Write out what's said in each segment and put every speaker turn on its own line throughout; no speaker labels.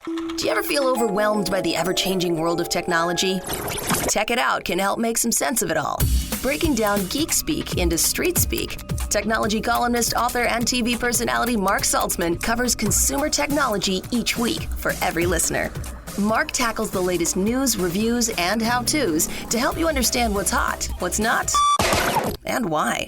Do you ever feel overwhelmed by the ever-changing world of technology? Tech It Out can help make some sense of it all. Breaking down geek speak into street speak, technology columnist, author, and TV personality Mark Saltzman covers consumer technology each week for every listener. Mark tackles the latest news, reviews, and how-tos to help you understand what's hot, what's not, and why.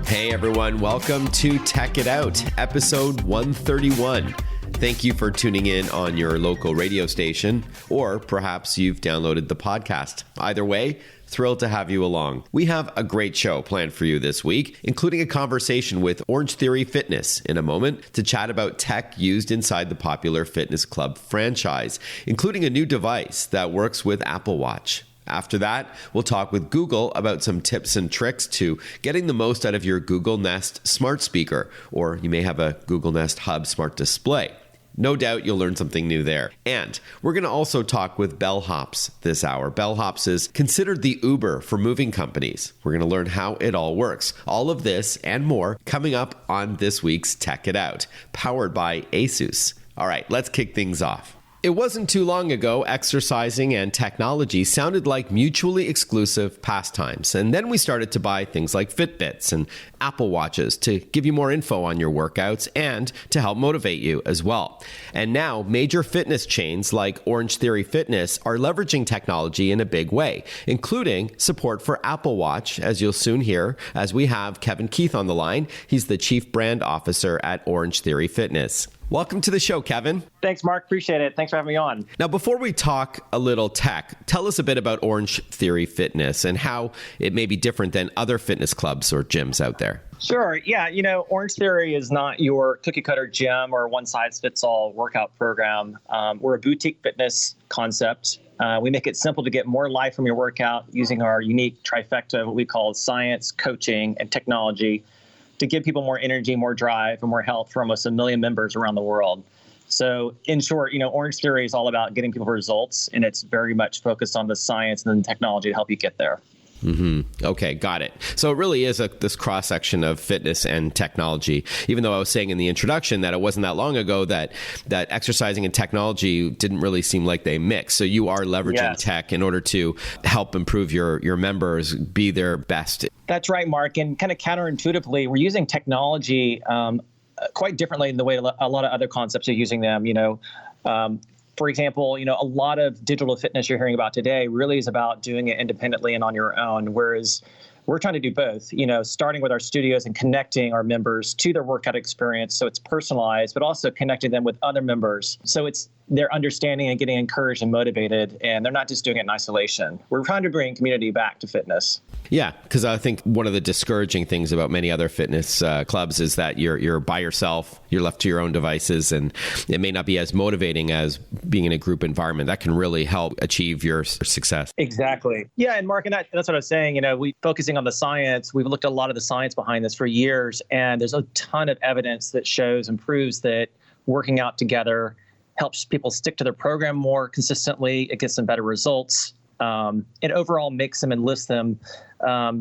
Hey everyone, welcome to Tech It Out, episode 131. Thank you for tuning in on your local radio station, or perhaps you've downloaded the podcast. Either way, thrilled to have you along. We have a great show planned for you this week, including a conversation with Orangetheory Fitness in a moment to chat about tech used inside the popular fitness club franchise, including a new device that works with Apple Watch. After that, we'll talk with Google about some tips and tricks to getting the most out of your Google Nest smart speaker, or you may have a Google Nest Hub smart display. No doubt you'll learn something new there. And we're going to also talk with Bellhops this hour. Bellhops is considered the Uber for moving companies. We're going to learn how it all works. All of this and more coming up on this week's Tech It Out, powered by Asus. All right, let's kick things off. It wasn't too long ago, exercising and technology sounded like mutually exclusive pastimes. And then we started to buy things like Fitbits and Apple Watches to give you more info on your workouts and to help motivate you as well. And now major fitness chains like Orangetheory Fitness are leveraging technology in a big way, including support for Apple Watch, as you'll soon hear, as we have Kevin Keith on the line. He's the Chief Brand Officer at Orangetheory Fitness. Welcome to the show, Kevin.
Thanks, Mark. Appreciate it. Thanks for having me on.
Now, before we talk a little tech, tell us a bit about Orangetheory Fitness and how it may be different than other fitness clubs or gyms out there.
Sure. Yeah. Orangetheory is not your cookie cutter gym or one size fits all workout program. We're a boutique fitness concept. We make it simple to get more life from your workout using our unique trifecta of what we call science, coaching, and technology to give people more energy, more drive, and more health for almost 1 million members around the world. So in short, Orangetheory is all about getting people results, and it's very much focused on the science and the technology to help you get there.
Mm-hmm. Okay, got it. So it really is this cross-section of fitness and technology, even though I was saying in the introduction that it wasn't that long ago that exercising and technology didn't really seem like they mix. So you are leveraging tech in order to help improve your members be their best.
That's right, Mark. And kind of counterintuitively, we're using technology quite differently in the way a lot of other concepts are using them. For example, a lot of digital fitness you're hearing about today really is about doing it independently and on your own, whereas we're trying to do both, starting with our studios and connecting our members to their workout experience so it's personalized, but also connecting them with other members. So they're understanding and getting encouraged and motivated, and they're not just doing it in isolation. We're trying to bring community back to fitness.
Yeah, because I think one of the discouraging things about many other fitness clubs is that you're by yourself, you're left to your own devices, and it may not be as motivating as being in a group environment. That can really help achieve your success.
Exactly. Yeah, and Mark, and that's what I was saying. We focusing on the science. We've looked at a lot of the science behind this for years, and there's a ton of evidence that shows and proves that working out together helps people stick to their program more consistently. It gets them better results. It overall makes them enlist them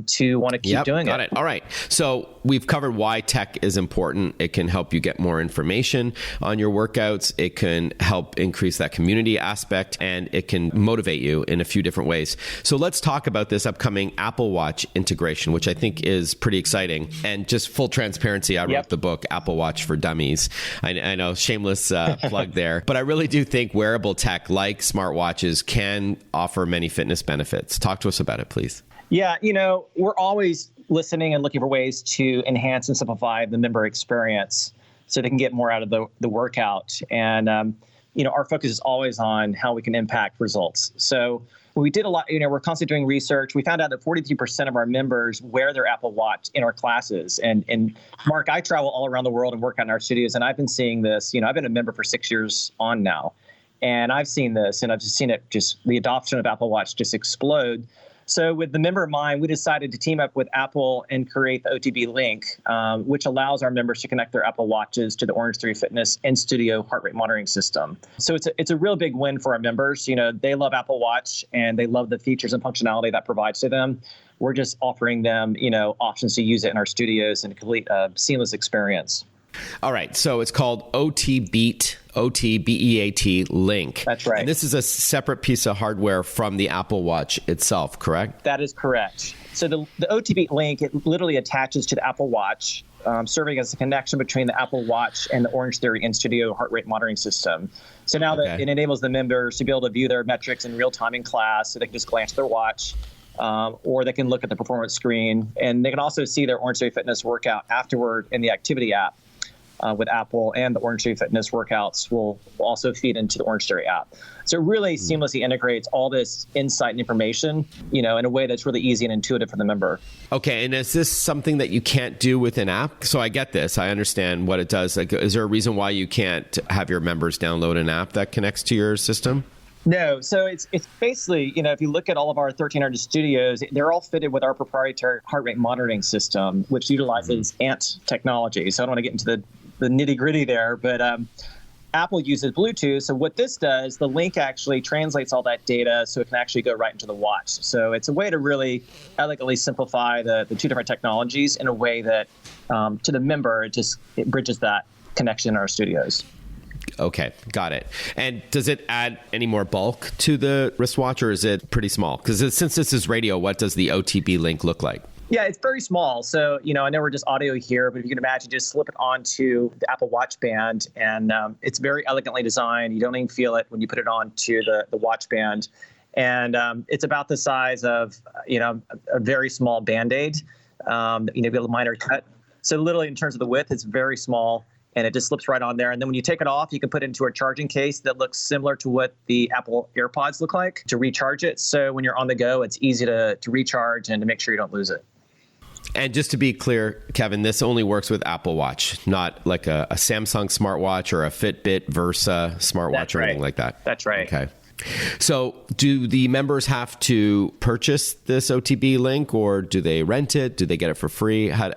to want to keep doing it.
Got it. All right. So we've covered why tech is important. It can help you get more information on your workouts. It can help increase that community aspect, and it can motivate you in a few different ways. So let's talk about this upcoming Apple Watch integration, which I think is pretty exciting. And just full transparency, I wrote the book, Apple Watch for Dummies. I know, shameless plug there. But I really do think wearable tech like smartwatches can offer many fitness benefits. Talk to us about it, please.
Yeah, we're always listening and looking for ways to enhance and simplify the member experience so they can get more out of the workout. And, our focus is always on how we can impact results. So we did a lot, we're constantly doing research. We found out that 43% of our members wear their Apple Watch in our classes. And Mark, I travel all around the world and work out in our studios, and I've been seeing this. I've been a member for 6 years on now. And I've seen this, and I've just seen it, the adoption of Apple Watch just explode. So with the member in mind, we decided to team up with Apple and create the OTB link, which allows our members to connect their Apple Watches to the Orangetheory Fitness in-studio heart rate monitoring system. So it's a real big win for our members. They love Apple Watch and they love the features and functionality that provides to them. We're just offering them, options to use it in our studios and complete a seamless experience.
All right. So it's called OTBeat, OTBEAT Link.
That's right.
And this is a separate piece of hardware from the Apple Watch itself, correct?
That is correct. So the OTBeat Link, it literally attaches to the Apple Watch, serving as a connection between the Apple Watch and the Orangetheory in-studio heart rate monitoring system. So now that it enables the members to be able to view their metrics in real time in class, so they can just glance at their watch, or they can look at the performance screen, and they can also see their Orangetheory Fitness workout afterward in the activity app with Apple, and the Orangetheory Fitness workouts will also feed into the Orangetheory app. So it really seamlessly integrates all this insight and information, in a way that's really easy and intuitive for the member.
Okay, and is this something that you can't do with an app? So I get this. I understand what it does. Like, is there a reason why you can't have your members download an app that connects to your system?
No. So it's basically, if you look at all of our 1,300 studios, they're all fitted with our proprietary heart rate monitoring system, which utilizes ANT technology. So I don't want to get into the nitty gritty there, but Apple uses Bluetooth. So what this does, the link actually translates all that data so it can actually go right into the watch. So it's a way to really elegantly simplify the two different technologies in a way that to the member, it bridges that connection in our studios.
Okay, got it. And does it add any more bulk to the wristwatch, or is it pretty small? Because since this is radio, what does the OTB link look like?
Yeah, it's very small. So, I know we're just audio here, but if you can imagine, just slip it onto the Apple Watch band, and it's very elegantly designed. You don't even feel it when you put it onto the watch band. And it's about the size of, a very small Band-Aid, be able to minor cut. So literally in terms of the width, it's very small, and it just slips right on there. And then when you take it off, you can put it into a charging case that looks similar to what the Apple AirPods look like to recharge it. So when you're on the go, it's easy to recharge and to make sure you don't lose it.
And just to be clear, Kevin, this only works with Apple Watch, not like a Samsung smartwatch or a Fitbit Versa smartwatch or anything like that.
That's right.
Okay. So do the members have to purchase this OTB link, or do they rent it? Do they get it for free? I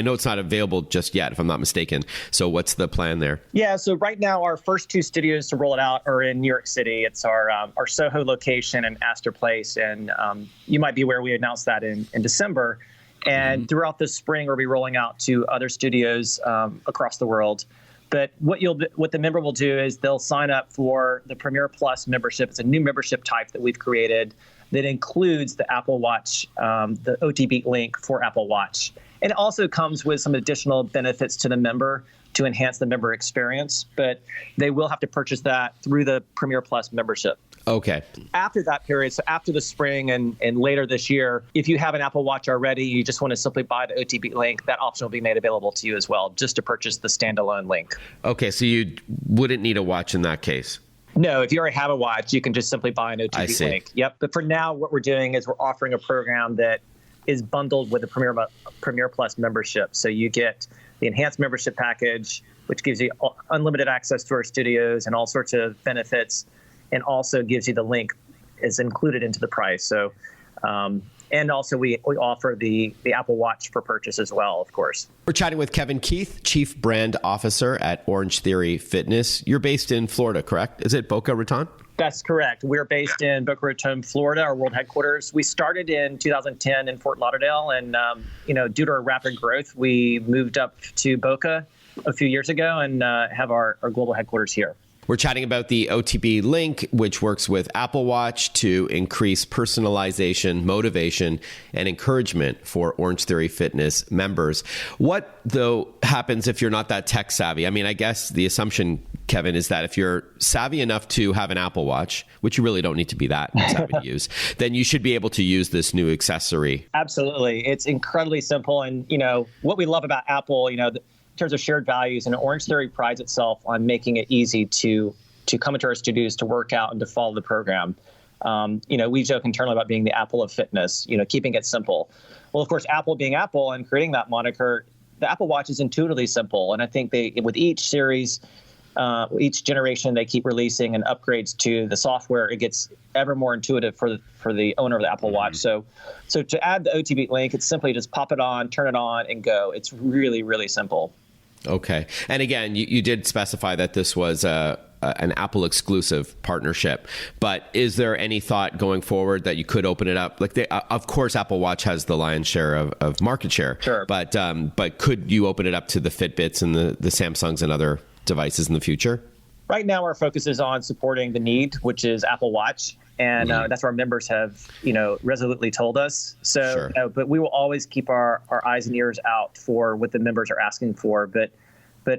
know it's not available just yet, if I'm not mistaken. So what's the plan there?
Yeah. So right now, our first two studios to roll it out are in New York City. It's our Soho location and Astor Place. And you might be aware we announced that in December. And throughout this spring, we'll be rolling out to other studios across the world. But what the member will do is they'll sign up for the Premier Plus membership. It's a new membership type that we've created that includes the Apple Watch, the OTB link for Apple Watch. And it also comes with some additional benefits to the member to enhance the member experience. But they will have to purchase that through the Premier Plus membership.
Okay.
After that period, so after the spring and later this year, if you have an Apple Watch already, you just want to simply buy the OTB link, that option will be made available to you as well, just to purchase the standalone link.
Okay, so you wouldn't need a watch in that case?
No, if you already have a watch, you can just simply buy an OTB link. Yep. But for now, what we're doing is we're offering a program that is bundled with the Premier Plus membership. So you get the enhanced membership package, which gives you unlimited access to our studios and all sorts of benefits, and also gives you the link is included into the price. So, and also we offer the Apple Watch for purchase as well, of course.
We're chatting with Kevin Keith, Chief Brand Officer at Orangetheory Fitness. You're based in Florida, correct? Is it Boca Raton?
That's correct. We're based in Boca Raton, Florida, our world headquarters. We started in 2010 in Fort Lauderdale, and due to our rapid growth, we moved up to Boca a few years ago and have our global headquarters here.
We're chatting about the OTB link, which works with Apple Watch to increase personalization, motivation, and encouragement for Orangetheory Fitness members. What, though, happens if you're not that tech savvy? I mean, I guess the assumption, Kevin, is that if you're savvy enough to have an Apple Watch, which you really don't need to be that savvy to use, then you should be able to use this new accessory.
Absolutely. It's incredibly simple. And, what we love about Apple, in terms of shared values, and Orangetheory prides itself on making it easy to come into our studios to work out and to follow the program. We joke internally about being the Apple of fitness, keeping it simple. Well, of course, Apple being Apple and creating that moniker, the Apple Watch is intuitively simple. And I think with each series, each generation, they keep releasing and upgrades to the software. It gets ever more intuitive for the owner of the Apple Watch. So to add the OTB link, it's simply just pop it on, turn it on, and go. It's really, really simple.
Okay. And again, you did specify that this was a an Apple exclusive partnership. But is there any thought going forward that you could open it up? Like, of course, Apple Watch has the lion's share of market share.
Sure.
But could you open it up to the Fitbits and the Samsungs and other devices in the future?
Right now, our focus is on supporting the need, which is Apple Watch. And that's what our members have, resolutely told us. So,
Sure.
But we will always keep our eyes and ears out for what the members are asking for. But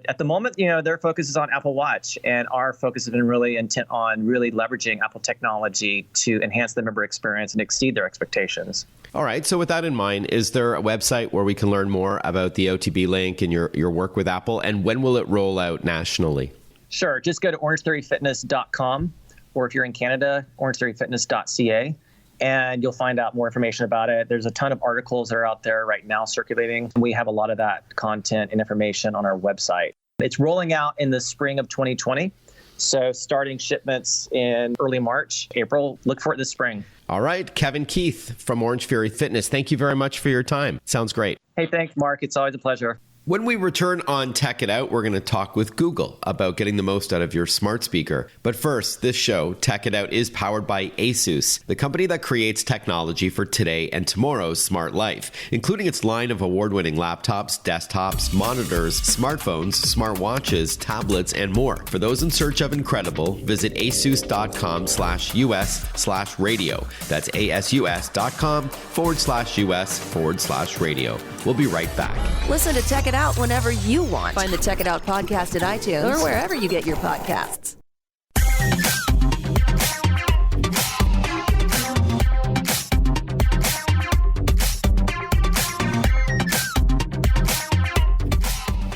at the moment, their focus is on Apple Watch, and our focus has been really intent on really leveraging Apple technology to enhance the member experience and exceed their expectations.
All right. So with that in mind, is there a website where we can learn more about the OTB link and your work with Apple? And when will it roll out nationally?
Sure. Just go to orangetheoryfitness.com, or if you're in Canada, orangetheoryfitness.ca, and you'll find out more information about it. There's a ton of articles that are out there right now circulating. We have a lot of that content and information on our website. It's rolling out in the spring of 2020. So starting shipments in early March, April. Look for it this spring.
All right. Kevin Keith from Orangetheory Fitness, thank you very much for your time. Sounds great.
Hey, thanks, Mark. It's always a pleasure.
When we return on Tech It Out, we're going to talk with Google about getting the most out of your smart speaker. But first, this show, Tech It Out, is powered by ASUS, the company that creates technology for today and tomorrow's smart life, including its line of award-winning laptops, desktops, monitors, smartphones, smartwatches, tablets, and more. For those in search of incredible, visit asus.com/US/radio. That's asus.com/US/radio. We'll be right back.
Listen to Tech It Out whenever you want. Find the Tech It Out podcast at iTunes or wherever you get your podcasts.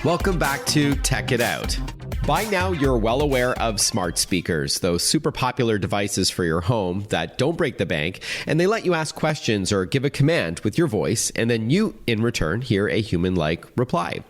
Welcome back to Tech It Out. By now, you're well aware of smart speakers, those super popular devices for your home that don't break the bank, and they let you ask questions or give a command with your voice, and then you, in return, hear a human-like reply.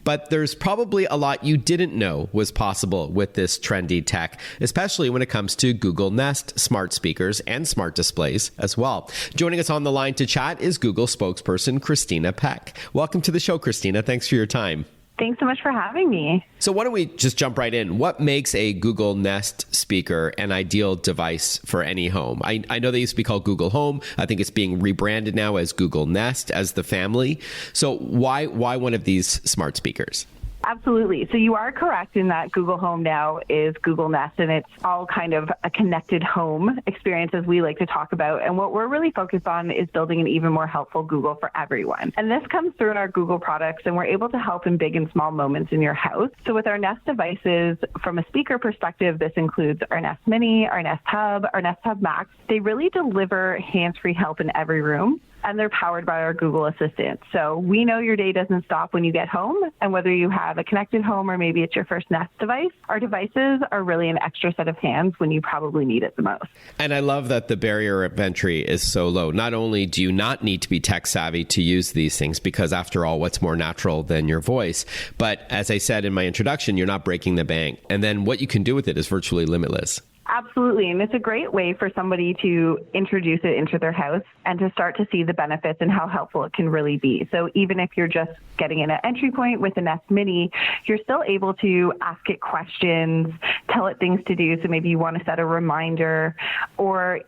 But there's probably a lot you didn't know was possible with this trendy tech, especially when it comes to Google Nest smart speakers and smart displays as well. Joining us on the line to chat is Google spokesperson Christina Peck. Welcome to the show, Christina. Thanks for your time.
Thanks so much for having me.
So why don't we just jump right in? What makes a Google Nest speaker an ideal device for any home? I know they used to be called Google Home. I think it's being rebranded now as Google Nest, as the family. So why one of these smart speakers?
Absolutely. So you are correct in that Google Home now is Google Nest, and it's all kind of a connected home experience, as we like to talk about. And what we're really focused on is building an even more helpful Google for everyone. And this comes through in our Google products, and we're able to help in big and small moments in your house. So with our Nest devices, from a speaker perspective, this includes our Nest Mini, our Nest Hub, our Nest Hub Max. They really deliver hands-free help in every room, and they're powered by our Google Assistant. So we know your day doesn't stop when you get home, and whether you have a connected home or maybe it's your first Nest device, our devices are really an extra set of hands when you probably need it the most.
And I love that the barrier of entry is so low. Not only do you not need to be tech savvy to use these things, because after all, what's more natural than your voice? But as I said in my introduction, you're not breaking the bank. And then what you can do with it is virtually limitless.
Absolutely. And it's a great way for somebody to introduce it into their house and to start to see the benefits and how helpful it can really be. So even if you're just getting in at entry point with the Nest Mini, you're still able to ask it questions, tell it things to do. So maybe you want to set a reminder, or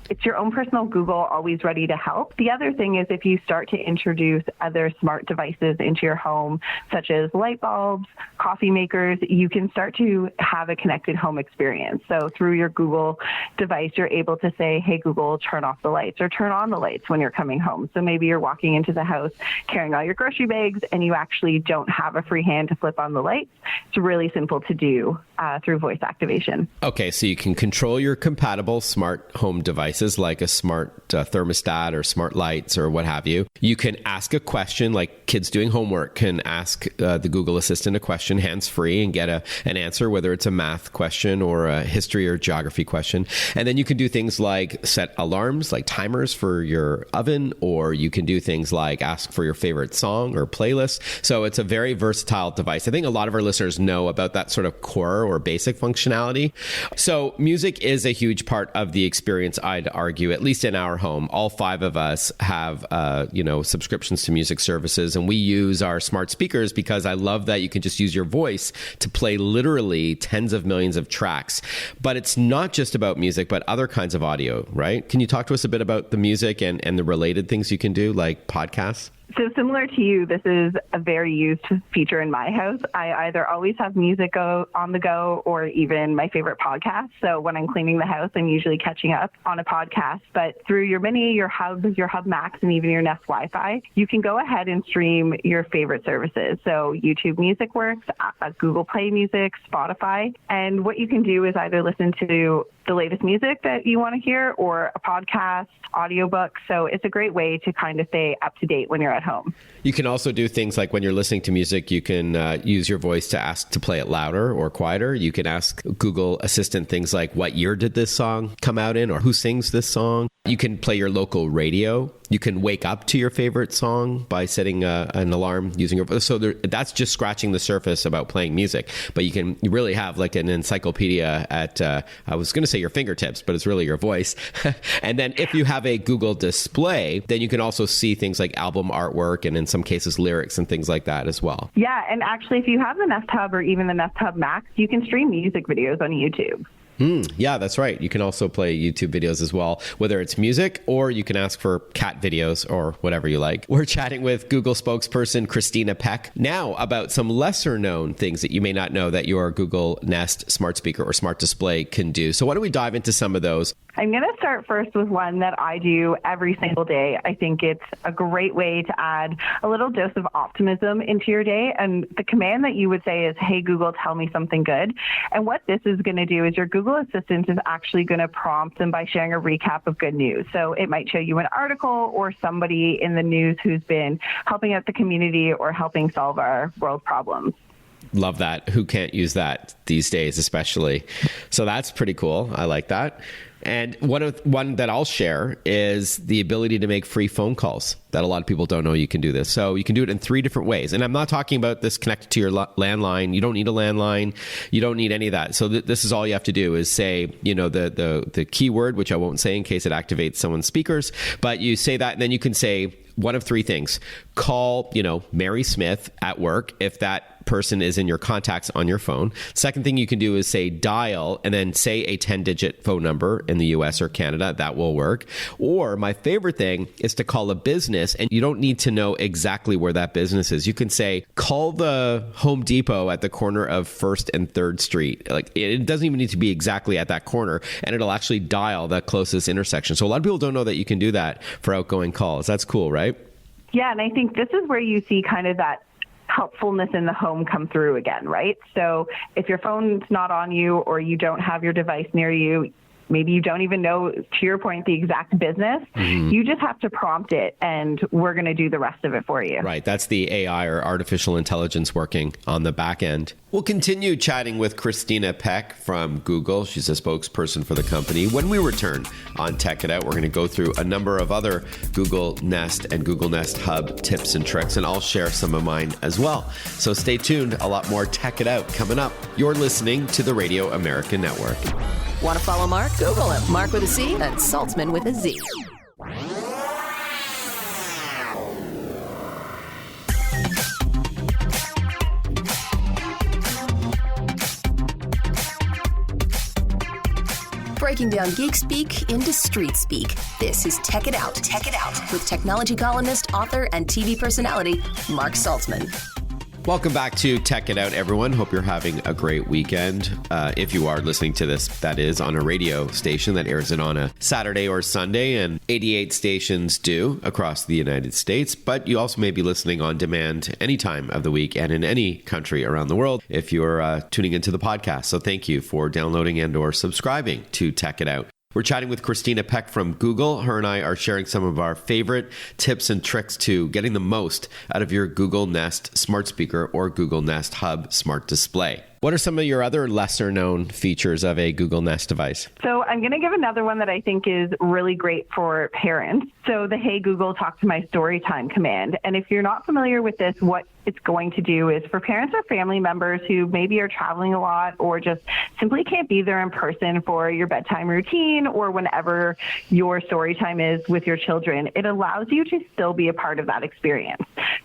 it's your own personal Google, always ready to help. The other thing is if you start to introduce other smart devices into your home, such as light bulbs, coffee makers, you can start to have a connected home experience. So through your Google device, you're able to say, hey, Google, turn off the lights or turn on the lights when you're coming home. So maybe you're walking into the house carrying all your grocery bags and you actually don't have a free hand to flip on the lights. It's really simple to do through voice activation.
Okay, so you can control your compatible smart home devices like a smart thermostat or smart lights or what have you. You can ask a question, like kids doing homework can ask the Google Assistant a question hands-free and get an answer, whether it's a math question or a history or geography question. And then you can do things like set alarms, like timers for your oven, or you can do things like ask for your favorite song or playlist. So it's a very versatile device. I think a lot of our listeners know about that sort of core or basic functionality. So music is a huge part of the experience, I'd argue, at least in our home. All 5 of us have, subscriptions to music services, and we use our smart speakers because I love that you can just use your voice to play literally tens of millions of tracks. But it's not just about music, but other kinds of audio, right? Can you talk to us a bit about the music and the related things you can do, like podcasts?
So similar to you, this is a very used feature in my house. I either always have music on the go or even my favorite podcast. So when I'm cleaning the house, I'm usually catching up on a podcast. But through your Mini, your Hub Max, and even your Nest Wi-Fi, you can go ahead and stream your favorite services. So YouTube Music works, Google Play Music, Spotify. And what you can do is either listen to the latest music that you want to hear or a podcast, audiobook. So it's a great way to kind of stay up to date when you're at home.
You can also do things like when you're listening to music, you can use your voice to ask to play it louder or quieter. You can ask Google Assistant things like, what year did this song come out in, or who sings this song? You can play your local radio. You can wake up to your favorite song by setting an alarm using your voice. So that's just scratching the surface about playing music. But you really have like an encyclopedia at, I was going to say your fingertips, but it's really your voice. And then if you have a Google display, then you can also see things like album artwork and in some cases lyrics and things like that as well.
Yeah, and actually if you have the Nest Hub or even the Nest Hub Max, you can stream music videos on YouTube.
Yeah, that's right. You can also play YouTube videos as well, whether it's music or you can ask for cat videos or whatever you like. We're chatting with Google spokesperson Christina Peck now about some lesser known things that you may not know that your Google Nest smart speaker or smart display can do. So why don't we dive into some of those?
I'm going to start first with one that I do every single day. I think it's a great way to add a little dose of optimism into your day. And the command that you would say is, hey, Google, tell me something good. And what this is going to do is your Google Assistant is actually going to prompt them by sharing a recap of good news. So it might show you an article or somebody in the news who's been helping out the community or helping solve our world problems.
Love that. Who can't use that these days, especially? So that's pretty cool. I like that. And one that I'll share is the ability to make free phone calls that a lot of people don't know you can do this. So you can do it in 3 different ways. And I'm not talking about this connected to your landline. You don't need a landline. You don't need any of that. So this is all you have to do is say, the keyword, which I won't say in case it activates someone's speakers, but you say that and then you can say one of 3 things. Call, Mary Smith at work if that person is in your contacts on your phone. Second thing you can do is say dial and then say a 10-digit phone number in the US or Canada. That will work. Or my favorite thing is to call a business, and you don't need to know exactly where that business is. You can say, call the Home Depot at the corner of 1st and 3rd Street. Like, it doesn't even need to be exactly at that corner, and it'll actually dial the closest intersection. So a lot of people don't know that you can do that for outgoing calls. That's cool, right?
Yeah, and I think this is where you see kind of that helpfulness in the home come through again, right? So if your phone's not on you or you don't have your device near you, maybe you don't even know, to your point, the exact business. Mm-hmm. You just have to prompt it, and we're going to do the rest of it for you. Right.
That's the AI or artificial intelligence working on the back end. We'll continue chatting with Christina Peck from Google. She's a spokesperson for the company. When we return on Tech It Out, we're going to go through a number of other Google Nest and Google Nest Hub tips and tricks, and I'll share some of mine as well. So stay tuned. A lot more Tech It Out coming up. You're listening to the Radio America Network.
Want to follow Mark? Google him. Mark with a C and Saltzman with a Z. Breaking down geek speak into street speak. This is Tech It Out. Tech It Out with technology columnist, author, and TV personality Mark Saltzman.
Welcome back to Tech It Out, everyone. Hope you're having a great weekend. If you are listening to this, that is on a radio station that airs it on a Saturday or Sunday, and 88 stations do across the United States. But you also may be listening on demand any time of the week and in any country around the world if you're tuning into the podcast. So thank you for downloading and or subscribing to Tech It Out. We're chatting with Christina Peck from Google. Her and I are sharing some of our favorite tips and tricks to getting the most out of your Google Nest smart speaker or Google Nest Hub smart display. What are some of your other lesser known features of a Google Nest device?
So I'm going to give another one that I think is really great for parents. So the Hey Google, talk to my story time command. And if you're not familiar with this, what it's going to do is for parents or family members who maybe are traveling a lot or just simply can't be there in person for your bedtime routine or whenever your story time is with your children, it allows you to still be a part of that experience.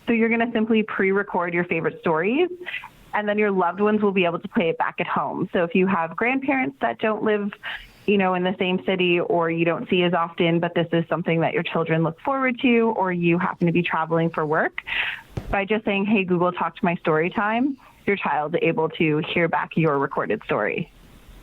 So you're going to simply pre-record your favorite stories, and then your loved ones will be able to play it back at home. So if you have grandparents that don't live in the same city or you don't see as often, but this is something that your children look forward to, or you happen to be traveling for work, by just saying, hey, Google, talk to my story time, your child's able to hear back your recorded story.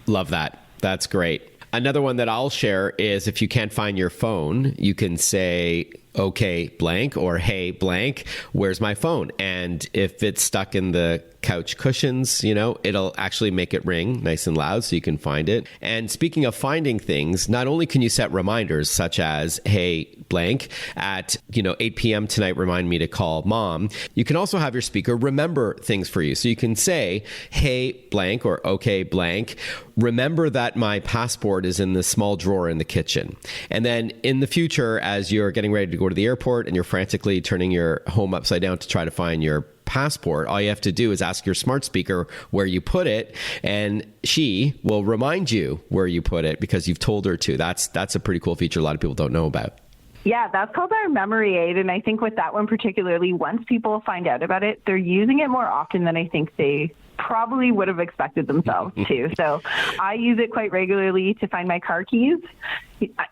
Love that. That's great. Another one that I'll share is if you can't find your phone, you can say, okay, blank, or hey, blank, where's my phone? And if it's stuck in the couch cushions, it'll actually make it ring nice and loud so you can find it. And speaking of finding things, not only can you set reminders such as, hey, blank, at 8 p.m. tonight, remind me to call mom. You can also have your speaker remember things for you. So you can say, hey, blank, or okay, blank, remember that my passport is in the small drawer in the kitchen. And then in the future, as you're getting ready to go to the airport and you're frantically turning your home upside down to try to find your passport, all you have to do is ask your smart speaker where you put it, and she will remind you where you put it because you've told her to. That's a pretty cool feature a lot of people don't know about.
Yeah, that's called our memory aid. And I think with that one particularly, once people find out about it, they're using it more often than I think they probably would have expected themselves to. So I use it quite regularly to find my car keys.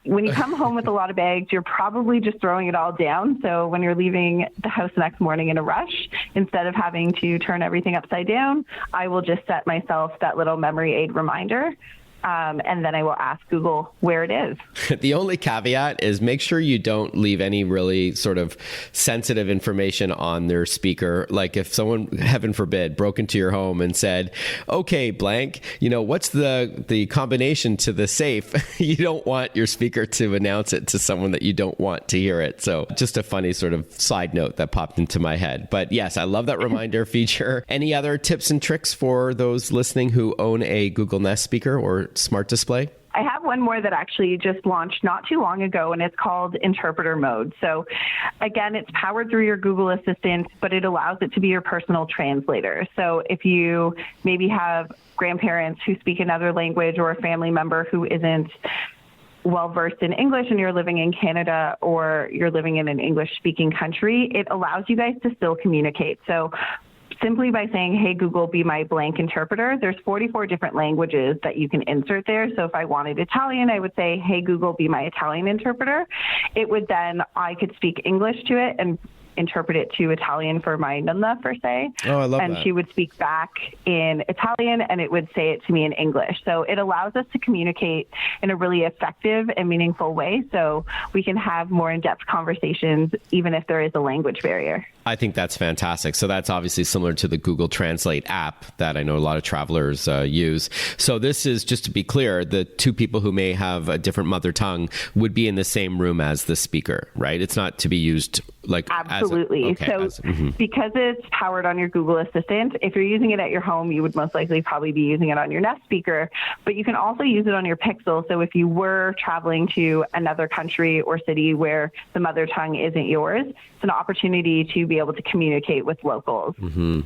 When you come home with a lot of bags, you're probably just throwing it all down. So when you're leaving the house the next morning in a rush, instead of having to turn everything upside down, I will just set myself that little memory aid reminder. And then I will ask Google where it is.
The only caveat is make sure you don't leave any really sort of sensitive information on their speaker. Like if someone, heaven forbid, broke into your home and said, okay, blank, what's the combination to the safe? You don't want your speaker to announce it to someone that you don't want to hear it. So just a funny sort of side note that popped into my head. But yes, I love that reminder feature. Any other tips and tricks for those listening who own a Google Nest speaker or smart display?
I have one more that actually just launched not too long ago, and it's called Interpreter Mode. So again, it's powered through your Google Assistant, but it allows it to be your personal translator. So if you maybe have grandparents who speak another language or a family member who isn't well-versed in English and you're living in Canada or you're living in an English-speaking country, it allows you guys to still communicate. So simply by saying, hey, Google, be my blank interpreter, there's 44 different languages that you can insert there. So if I wanted Italian, I would say, hey, Google, be my Italian interpreter. It would then, I could speak English to it and interpret it to Italian for my nonna, per se.
Oh, I love
and
that.
She would speak back in Italian and it would say it to me in English. So it allows us to communicate in a really effective and meaningful way so we can have more in-depth conversations even if there is a language barrier.
I think that's fantastic. So that's obviously similar to the Google Translate app that I know a lot of travelers use. So this is, just to be clear, the two people who may have a different mother tongue would be in the same room as the speaker, right? It's not to be used like
Absolutely. Because it's powered on your Google Assistant, if you're using it at your home, you would most likely probably be using it on your Nest speaker, but you can also use it on your Pixel. So if you were traveling to another country or city where the mother tongue isn't yours, it's an opportunity to be able to communicate with locals.
Mm-hmm.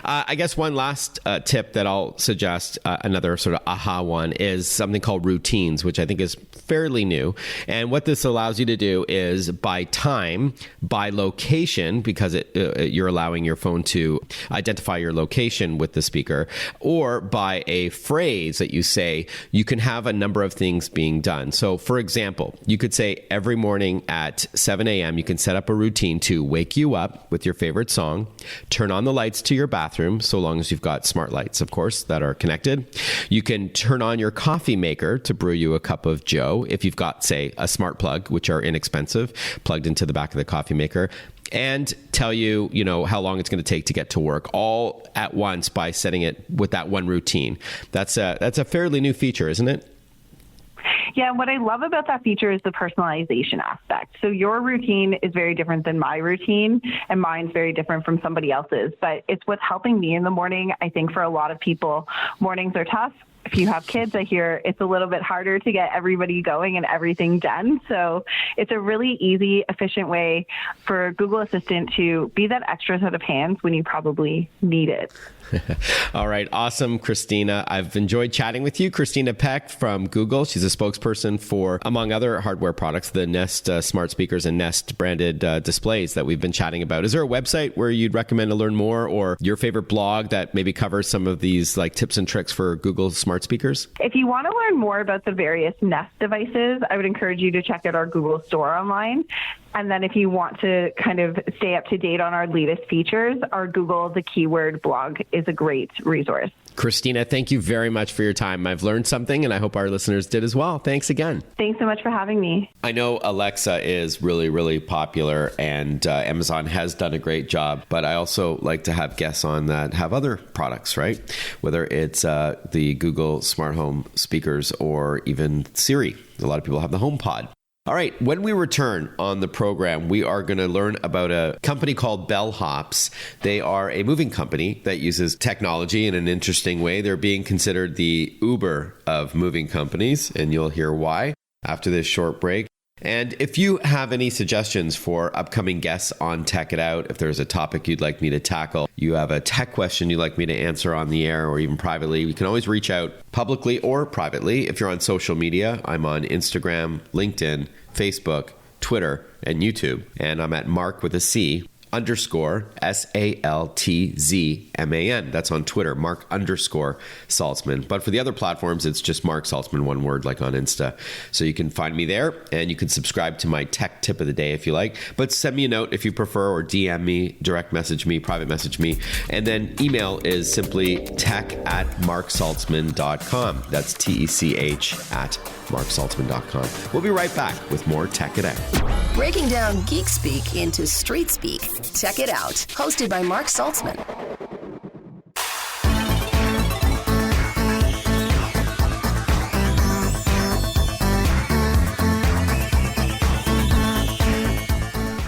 I guess one last tip that I'll suggest, another sort of aha one, is something called routines, which I think is fairly new. And what this allows you to do is by time, by location, because you're allowing your phone to identify your location with the speaker, or by a phrase that you say, you can have a number of things being done. So for example, you could say every morning at 7 a.m., you can set up a routine to wake you up with your favorite song, turn on the lights to your bathroom, so long as you've got smart lights, of course, that are connected. You can turn on your coffee maker to brew you a cup of joe if you've got, say, a smart plug, which are inexpensive, plugged into the back of the coffee maker, and tell you, how long it's going to take to get to work, all at once by setting it with that one routine. That's a fairly new feature, isn't it?
Yeah, what I love about that feature is the personalization aspect. So your routine is very different than my routine, and mine's very different from somebody else's. But it's what's helping me in the morning. I think for a lot of people, mornings are tough. if you have kids, I hear it's a little bit harder to get everybody going and everything done. So it's a really easy, efficient way for Google Assistant to be that extra set of hands when you probably need it.
All right. Awesome, Christina. I've enjoyed chatting with you. Christina Peck from Google. She's a spokesperson for, among other hardware products, the Nest smart speakers and Nest branded displays that we've been chatting about. Is there a website where you'd recommend to learn more, or your favorite blog that maybe covers some of these like tips and tricks for Google smart speakers?
If you want to learn more about the various Nest devices, I would encourage you to check out our Google store online. And then if you want to kind of stay up to date on our latest features, our Google The Keyword blog is a great resource.
Christina, thank you very much for your time. I've learned something, and I hope our listeners did as well. Thanks again.
Thanks so much for having me.
I know Alexa is really, really popular, and Amazon has done a great job, but I also like to have guests on that have other products, right? Whether it's the Google smart home speakers or even Siri. A lot of people have the HomePod. All right, when we return on the program, we are going to learn about a company called Bellhops. They are a moving company that uses technology in an interesting way. They're being considered the Uber of moving companies, and you'll hear why after this short break. And if you have any suggestions for upcoming guests on Tech It Out, if there's a topic you'd like me to tackle, you have a tech question you'd like me to answer on the air or even privately, you can always reach out publicly or privately. If you're on social media, I'm on Instagram, LinkedIn, Facebook, Twitter, and YouTube. And I'm at Mark with a C _ SALTZMAN. That's on Twitter, Mark _ Saltzman. But for the other platforms, it's just Mark Saltzman, one word, like on Insta. So you can find me there, and you can subscribe to my tech tip of the day if you like. But send me a note if you prefer, or DM me, direct message me, private message me. And then email is simply tech@marksaltzman.com. That's TECH@marksaltzman.com. We'll be right back with more Tech It Out.
Breaking down geek speak into street speak. Tech It Out, hosted by Mark Saltzman.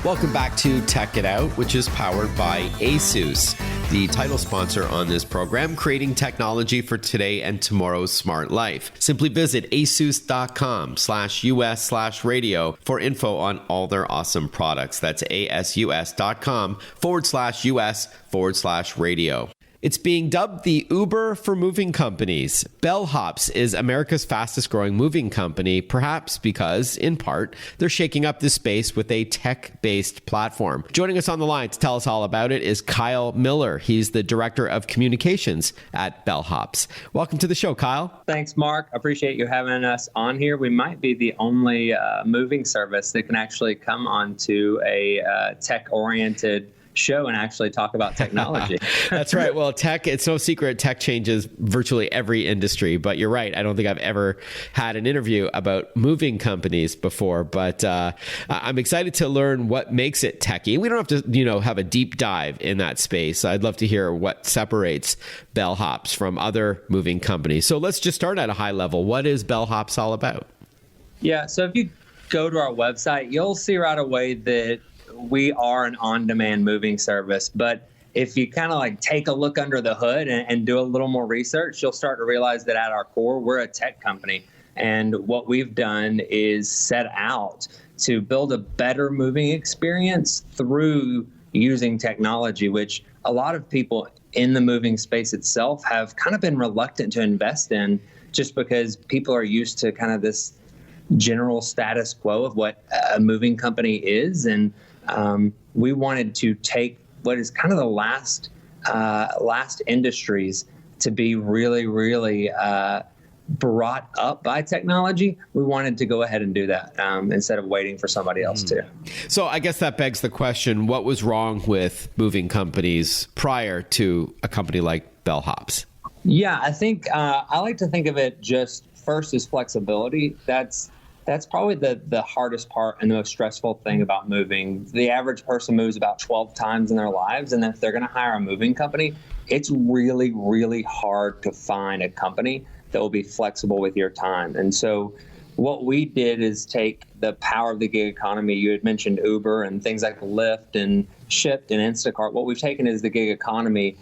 Welcome back to Tech It Out, which is powered by ASUS, the title sponsor on this program, creating technology for today and tomorrow's smart life. Simply visit asus.com/US/radio for info on all their awesome products. That's asus.com/US/radio. It's being dubbed the Uber for moving companies. Bellhops is America's fastest growing moving company, perhaps because, in part, they're shaking up this space with a tech-based platform. Joining us on the line to tell us all about it is Kyle Miller. He's the Director of Communications at Bellhops. Welcome to the show, Kyle.
Thanks, Mark. I appreciate you having us on here. We might be the only moving service that can actually come onto a tech-oriented show and actually talk about technology.
That's right. Well, tech, it's no secret, tech changes virtually every industry, but you're right. I don't think I've ever had an interview about moving companies before, but I'm excited to learn what makes it techy. We don't have to, have a deep dive in that space. I'd love to hear what separates Bellhops from other moving companies. So let's just start at a high level. What is Bellhops all about?
Yeah. So if you go to our website, you'll see right away that we are an on-demand moving service, but if you kind of like take a look under the hood and do a little more research, you'll start to realize that at our core, we're a tech company. And what we've done is set out to build a better moving experience through using technology, which a lot of people in the moving space itself have kind of been reluctant to invest in, just because people are used to kind of this general status quo of what a moving company is. And we wanted to take what is kind of the last industries to be really, really brought up by technology. We wanted to go ahead and do that instead of waiting for somebody else to.
So I guess that begs the question, what was wrong with moving companies prior to a company like Bellhops?
Yeah, I think I like to think of it just first as flexibility. That's probably the hardest part and the most stressful thing about moving. The average person moves about 12 times in their lives, and if they're going to hire a moving company, it's really, really hard to find a company that will be flexible with your time. And so what we did is take the power of the gig economy. You had mentioned Uber and things like Lyft and Shipt and Instacart. What we've taken is the gig economy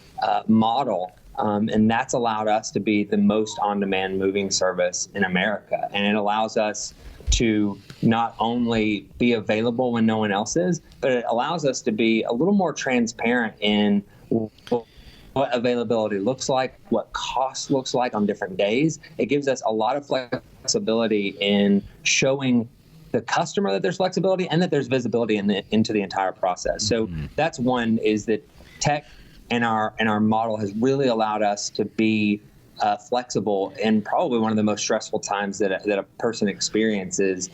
model And that's allowed us to be the most on-demand moving service in America. And it allows us to not only be available when no one else is, but it allows us to be a little more transparent in what availability looks like, what cost looks like on different days. It gives us a lot of flexibility in showing the customer that there's flexibility and that there's visibility into the entire process. So that's one, is that tech and our model has really allowed us to be flexible in probably one of the most stressful times that a person experiences,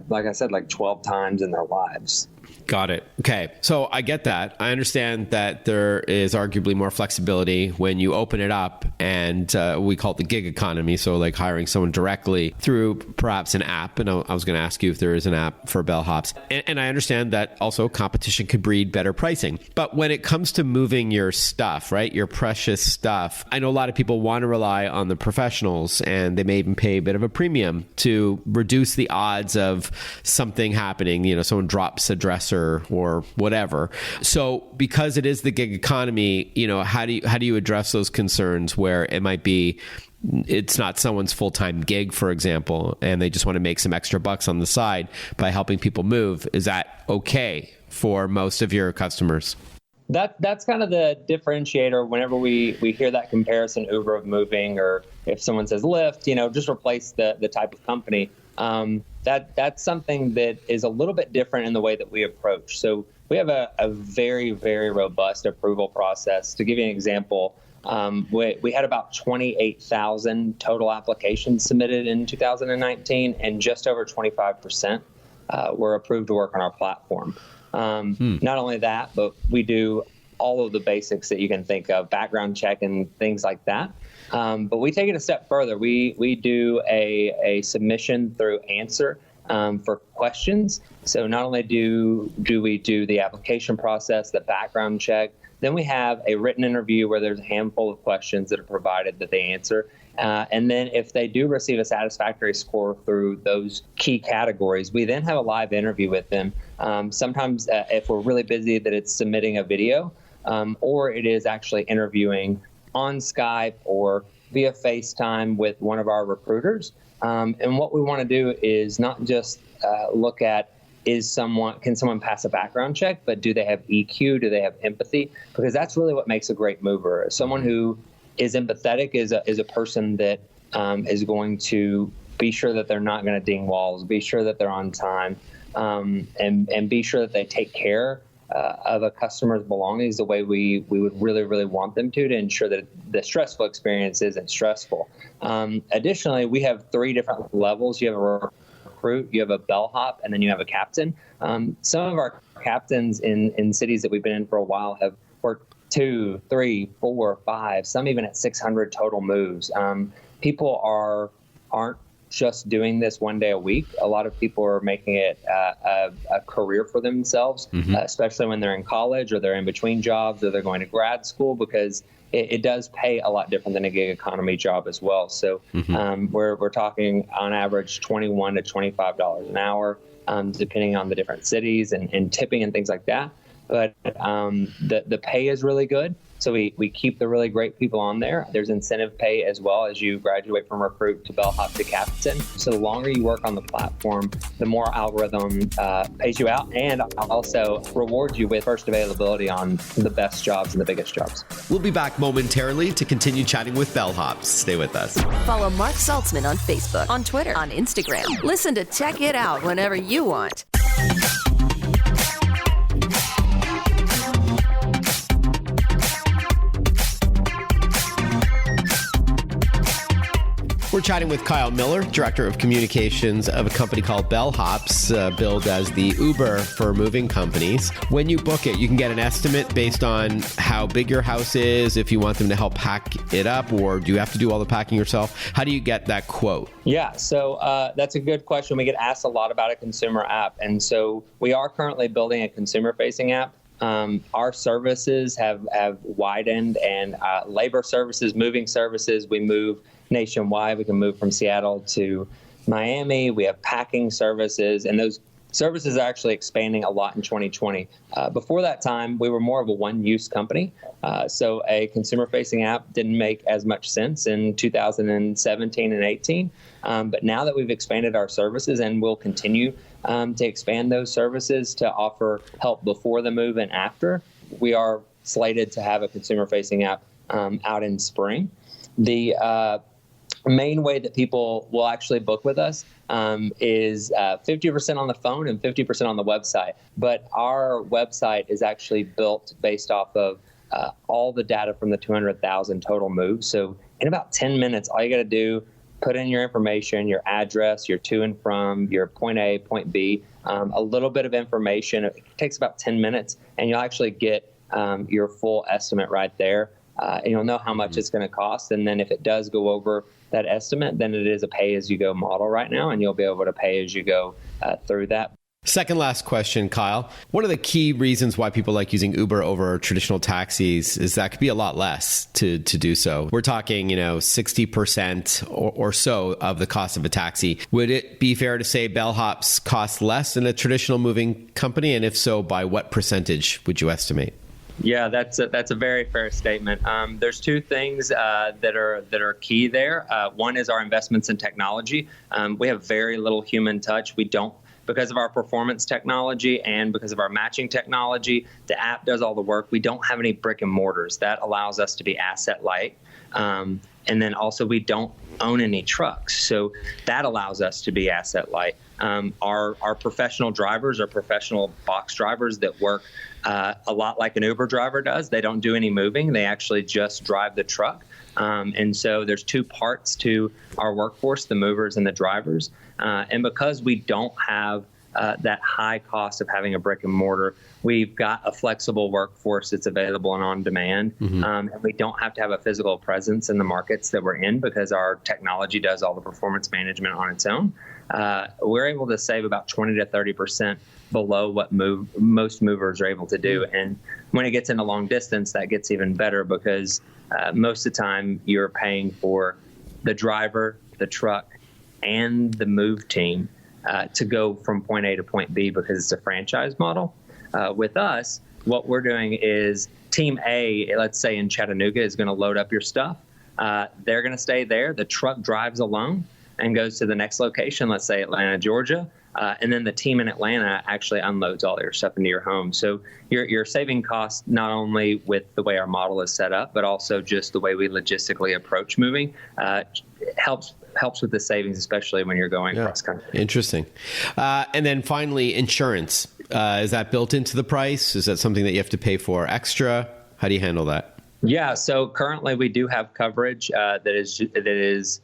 like I said, like 12 times in their lives.
Got it. Okay. So I get that. I understand that there is arguably more flexibility when you open it up, and we call it the gig economy. So like hiring someone directly through perhaps an app. And I was going to ask you if there is an app for Bellhops. And I understand that also competition could breed better pricing. But when it comes to moving your stuff, right, your precious stuff, I know a lot of people want to rely on the professionals, and they may even pay a bit of a premium to reduce the odds of something happening. You know, someone drops a dresser or whatever. So because it is the gig economy, you know, how do you address those concerns where it might be, it's not someone's full-time gig, for example, and they just want to make some extra bucks on the side by helping people move? Is that okay for most of your customers?
That's kind of the differentiator whenever we hear that comparison, Uber of moving, or if someone says Lyft, you know, just replace the type of company. That's something that is a little bit different in the way that we approach. So we have a very, very robust approval process. To give you an example, we had about 28,000 total applications submitted in 2019, and just over 25% were approved to work on our platform. Not only that, but we do all of the basics that you can think of, background check and things like that. But we take it a step further. We do a submission through Answer for questions. So not only do we do the application process, the background check, then we have a written interview where there's a handful of questions that are provided that they answer. And then if they do receive a satisfactory score through those key categories, we then have a live interview with them. Sometimes if we're really busy, that it's submitting a video, or it is actually interviewing on Skype or via FaceTime with one of our recruiters. And what we want to do is not just look at can someone pass a background check, but do they have EQ? Do they have empathy? Because that's really what makes a great mover. Someone who is empathetic is a person that is going to be sure that they're not going to ding walls, be sure that they're on time, and be sure that they take care of a customer's belongings the way we would really, really want them to ensure that the stressful experience isn't stressful. Additionally, we have 3 different levels. You have a recruit, you have a bellhop, and then you have a captain. Some of our captains in cities that we've been in for a while have worked 2, 3, 4, 5, some even at 600 total moves. People aren't just doing this one day a week. A lot of people are making it a career for themselves, especially when they're in college or they're in between jobs or they're going to grad school, because it does pay a lot different than a gig economy job as well. So we're talking on average $21 to $25 an hour, depending on the different cities and tipping and things like that. But the pay is really good. So we keep the really great people on there. There's incentive pay as well as you graduate from recruit to bellhop to captain. So the longer you work on the platform, the more algorithm pays you out and also rewards you with first availability on the best jobs and the biggest jobs.
We'll be back momentarily to continue chatting with Bellhops. Stay with us.
Follow Mark Saltzman on Facebook, on Twitter, on Instagram. Listen to Check It Out whenever you want.
We're chatting with Kyle Miller, Director of Communications of a company called Bellhops, billed as the Uber for moving companies. When you book it, you can get an estimate based on how big your house is, if you want them to help pack it up, or do you have to do all the packing yourself? How do you get that quote?
Yeah, so that's a good question. We get asked a lot about a consumer app. And so we are currently building a consumer-facing app. Our services have widened, and labor services, moving services, we move nationwide. We can move from Seattle to Miami. We have packing services, and those services are actually expanding a lot in 2020. Before that time, we were more of a one-use company. So a consumer-facing app didn't make as much sense in 2017 and 18. But now that we've expanded our services and we'll continue to expand those services to offer help before the move and after, we are slated to have a consumer-facing app out in spring. The main way that people will actually book with us is 50% on the phone and 50% on the website. But our website is actually built based off of all the data from the 200,000 total moves. So in about 10 minutes, all you got to do, put in your information, your address, your to and from, your point A, point B, a little bit of information. It takes about 10 minutes, and you'll actually get your full estimate right there. And you'll know how much it's going to cost. And then if it does go over that estimate, then it is a pay-as-you-go model right now, and you'll be able to pay as you go through that.
Second last question, Kyle. One of the key reasons why people like using Uber over traditional taxis is that could be a lot less to do so. We're talking, 60% or so of the cost of a taxi. Would it be fair to say Bellhops costs less than a traditional moving company? And if so, by what percentage would you estimate?
Yeah, that's a very fair statement. There's two things that are key there. One is our investments in technology. We have very little human touch. We don't, because of our performance technology and because of our matching technology, the app does all the work. We don't have any brick and mortars. That allows us to be asset light. And then also we don't own any trucks. So that allows us to be asset light. Our professional drivers are professional box drivers that work a lot like an Uber driver does. They don't do any moving. They actually just drive the truck. And so there's two parts to our workforce, the movers and the drivers. And because we don't have that high cost of having a brick and mortar, we've got a flexible workforce that's available and on demand. And we don't have to have a physical presence in the markets that we're in because our technology does all the performance management on its own. We're able to save about 20 to 30% below what most movers are able to do. And when it gets into long distance, that gets even better because most of the time you're paying for the driver, the truck, and the move team to go from point A to point B because it's a franchise model. With us, what we're doing is Team A, let's say in Chattanooga, is going to load up your stuff. They're going to stay there. The truck drives alone and goes to the next location, let's say Atlanta, Georgia. And then the team in Atlanta actually unloads all your stuff into your home. So you're saving costs not only with the way our model is set up, but also just the way we logistically approach moving. Helps with the savings, especially when you're going cross country.
Interesting. And then finally, insurance. Is that built into the price? Is that something that you have to pay for extra? How do you handle that?
Yeah. So currently we do have coverage that is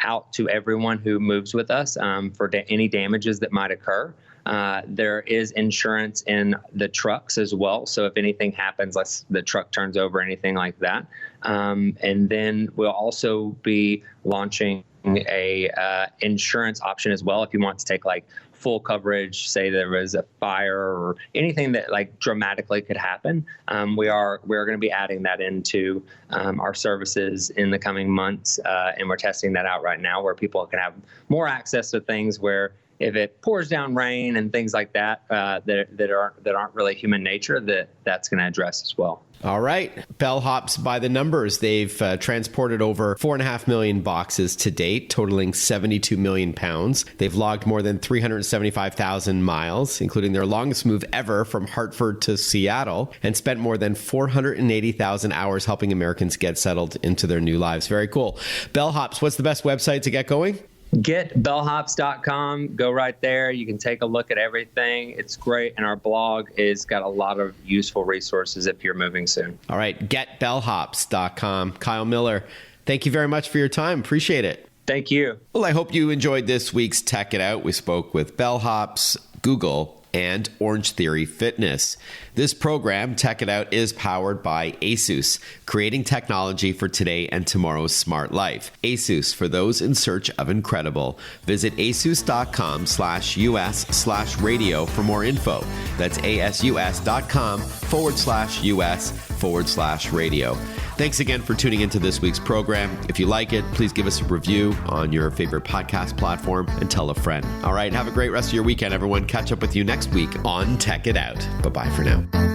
out to everyone who moves with us for any damages that might occur. There is insurance in the trucks as well. So if anything happens, like the truck turns over, anything like that. And then we'll also be launching a insurance option as well if you want to take like full coverage, say there was a fire or anything that like dramatically could happen. We're going to be adding that into our services in the coming months, and we're testing that out right now where people can have more access to things where if it pours down rain and things like that that aren't really human nature, that's going to address as well.
All right. Bellhops, by the numbers, they've transported over 4.5 million boxes to date, totaling 72 million pounds. They've logged more than 375,000 miles, including their longest move ever from Hartford to Seattle, and spent more than 480,000 hours helping Americans get settled into their new lives. Very cool. Bellhops, what's the best website to get going?
GetBellhops.com. Go right there. You can take a look at everything. It's great. And our blog is got a lot of useful resources if you're moving soon.
All right. GetBellhops.com. Kyle Miller, thank you very much for your time. Appreciate it.
Thank you.
Well, I hope you enjoyed this week's Tech It Out. We spoke with Bellhops, Google, and Orangetheory Fitness. This program, Tech It Out, is powered by ASUS, creating technology for today and tomorrow's smart life. ASUS, for those in search of incredible. Visit asus.com/US/radio for more info. That's asus.com/US/radio. Thanks again for tuning into this week's program. If you like it, please give us a review on your favorite podcast platform and tell a friend. All right, have a great rest of your weekend, everyone. Catch up with you next week on Tech It Out. Bye-bye for now.